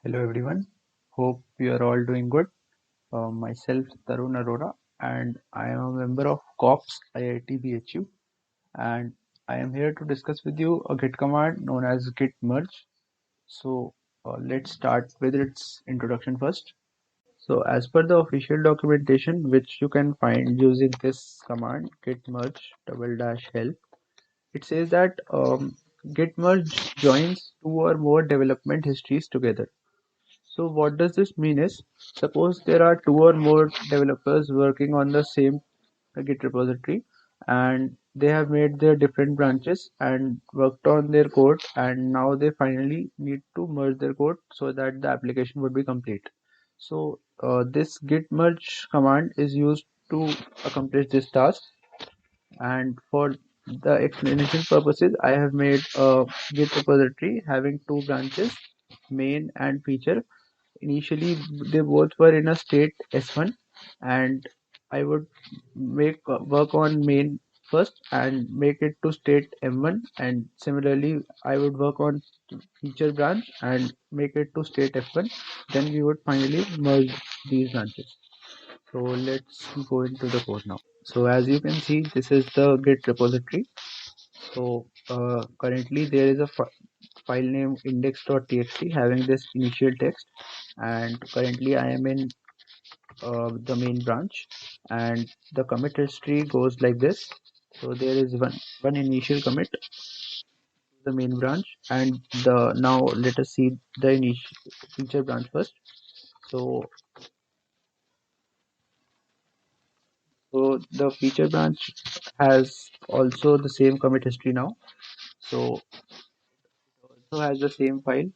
Hello everyone, hope you are all doing good. Myself Tarun Arora and I am a member of COPS IIT BHU and I am here to discuss with you a Git command known as git merge. So let's start with its introduction first. So as per the official documentation which you can find using this command git merge double dash help, it says that git merge joins two or more development histories together. So what does this mean is, suppose there are two or more developers working on the same Git repository and they have made their different branches and worked on their code and now they finally need to merge their code so that the application would be complete. So this git merge command is used to accomplish this task, and for the explanation purposes I have made a Git repository having two branches, main and feature. Initially, they both were in a state S1, and I would make work on main first and make it to state M1, and similarly, I would work on feature branch and make it to state F1. Then we would finally merge these branches. So let's go into the code now. So as you can see, this is the Git repository. So currently there is a file name index.txt having this initial text, and currently I am in the main branch, and the commit history goes like this. So there is one initial commit to the main branch, and the now let us see the initial feature branch first. So so the feature branch has also the same commit history now. So also has the same file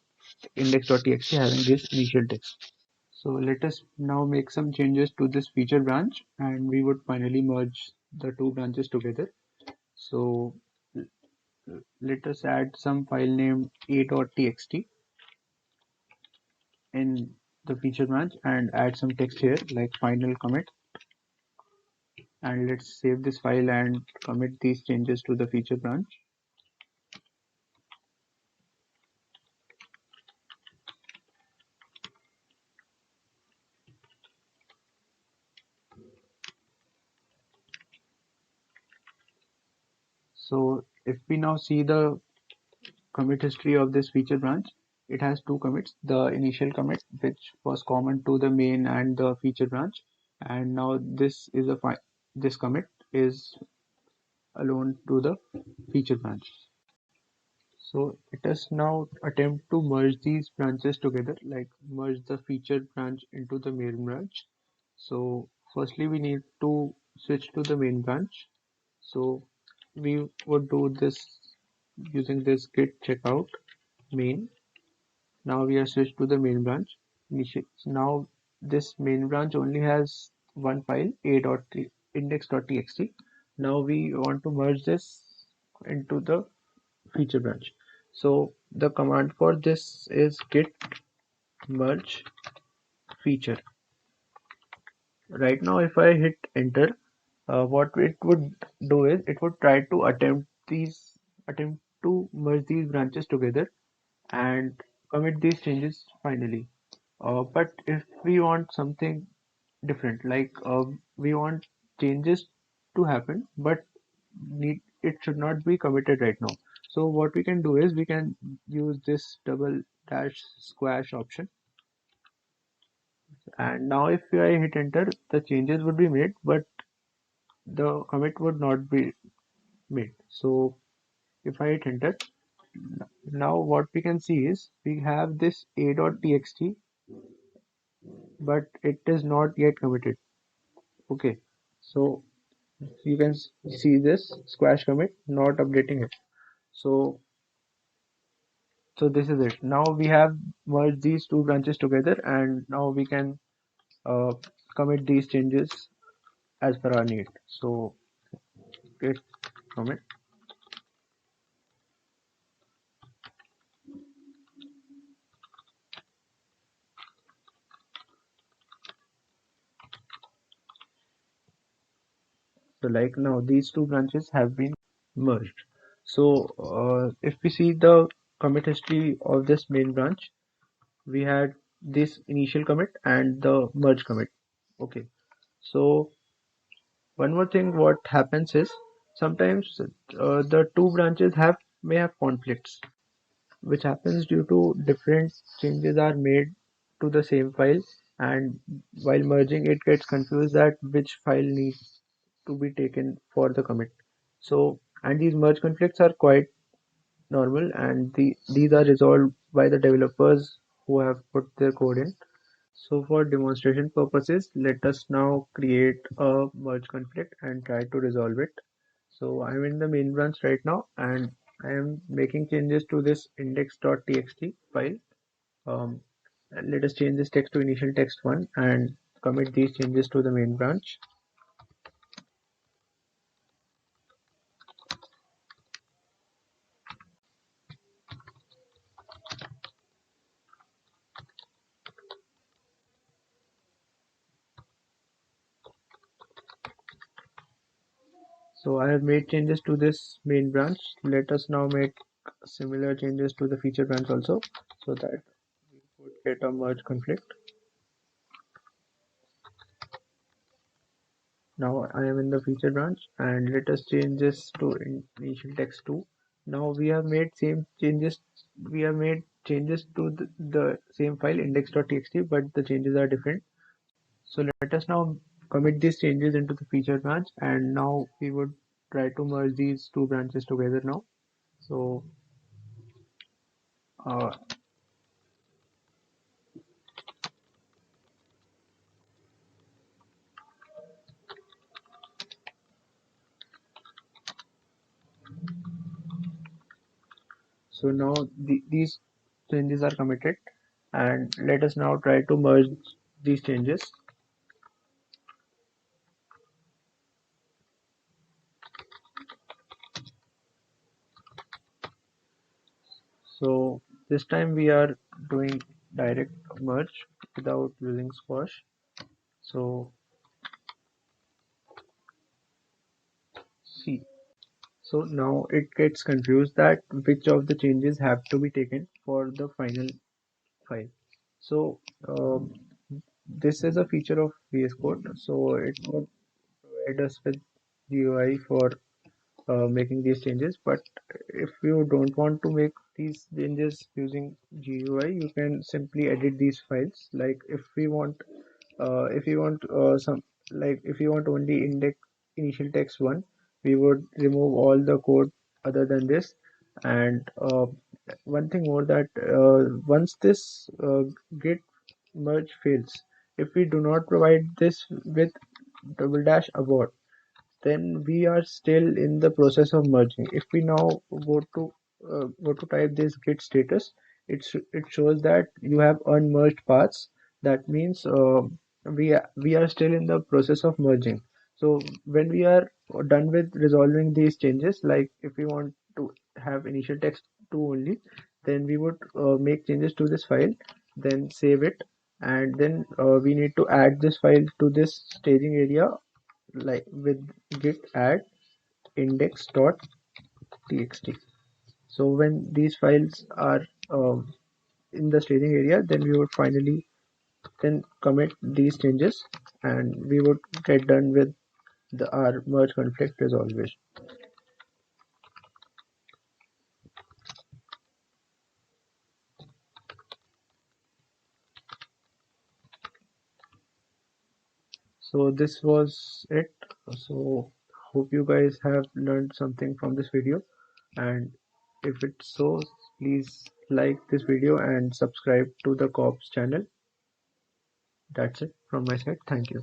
index.txt having this initial text. So let us now make some changes to this feature branch and we would finally merge the two branches together. So let us add some file name a.txt in the feature branch and add some text here like final commit, and let's save this file and commit these changes to the feature branch. So if we now see the commit history of this feature branch, it has two commits: the initial commit which was common to the main and the feature branch, and now this is this commit is alone to the feature branch. So let us now attempt to merge these branches together, like merge the feature branch into the main branch. So firstly we need to switch to the main branch. So we would do this using this git checkout main. Now we are switched to the main branch. Now this main branch only has one file index.txt. Now we want to merge this into the feature branch. So the command for this is git merge feature. Right now if I hit enter, what it would do is it would try to attempt to merge these branches together and commit these changes finally. But if we want something different, like we want changes to happen, but it should not be committed right now. So what we can do is we can use this double dash squash option, and now if I hit enter, the changes would be made, but the commit would not be made. So if I hit enter, now what we can see is we have this a.txt, but it is not yet committed. Okay, so you can see this squash commit not updating it. So so this is it. Now we have merged these two branches together, and now we can uh, commit these changes as per our need. So git commit. So like now these two branches have been merged. So if we see the commit history of this main branch, we had this initial commit and the merge commit. Okay, so one more thing what happens is sometimes the two branches may have conflicts, which happens due to different changes are made to the same file, and while merging it gets confused that which file needs to be taken for the commit. So, and these merge conflicts are quite normal, and these are resolved by the developers who have put their code in. So for demonstration purposes, let us now create a merge conflict and try to resolve it. So I'm in the main branch right now, and I am making changes to this index.txt file. Um, Let us change this text to initial text 1 and commit these changes to the main branch. So I have made changes to this main branch. Let us now make similar changes to the feature branch also, so that we would get a merge conflict. Now I am in the feature branch, and let us change this to initial text 2. Now we have made same changes. We have made changes to the same file index.txt, but the changes are different. So let us now commit these changes into the feature branch, and now we would try to merge these two branches together now. So uh, so now these changes are committed, and let us now try to merge these changes. So this time we are doing direct merge without using squash. So see, so now it gets confused that which of the changes have to be taken for the final file. So this is a feature of VS Code. So it would provide us with GUI for making these changes, but if you don't want to make these changes using GUI, you can simply edit these files. Like if we want some like if you want only index initial text 1, we would remove all the code other than this. And one thing more, that once this git merge fails, if we do not provide this with double dash abort, then we are still in the process of merging. If we now go to type this git status, it shows that you have unmerged paths. That means we are still in the process of merging. So when we are done with resolving these changes, like if we want to have initial text 2 only, then we would make changes to this file, then save it, and then we need to add this file to this staging area, like with git add index.txt. So when these files are in the staging area, then we would finally then commit these changes, and we would get done with our merge conflict resolution. So this was it. So hope you guys have learned something from this video, and if it's so, please like this video and subscribe to the Cops channel. That's it from my side. Thank you.